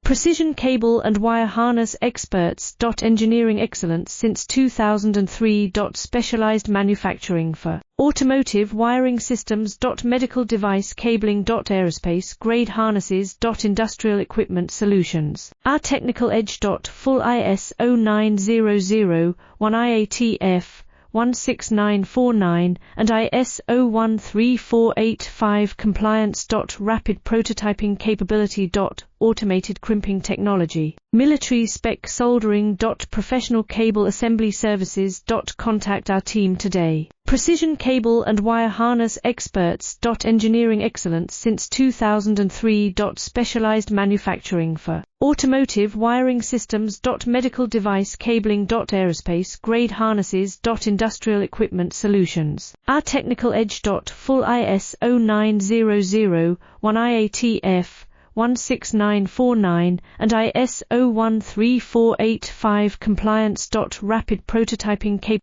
Precision cable and wire harness experts. Engineering excellence since 2003. Specialized manufacturing for automotive wiring systems. Medical device cabling. Aerospace grade harnesses. Industrial equipment solutions. Our technical edge. Full ISO 9001 IATF 16949 and ISO13485 compliance. Rapid prototyping capability. Automated crimping technology. Military spec soldering. Professional cable assembly services. Contact our team today. Precision cable and wire harness experts. Engineering excellence since 2003. Specialized manufacturing for automotive wiring systems. Medical device cabling. Aerospace grade harnesses. Industrial equipment solutions. Our technical edge. Full ISO 9001 IATF 16949 and ISO 13485 compliance. Rapid prototyping capability.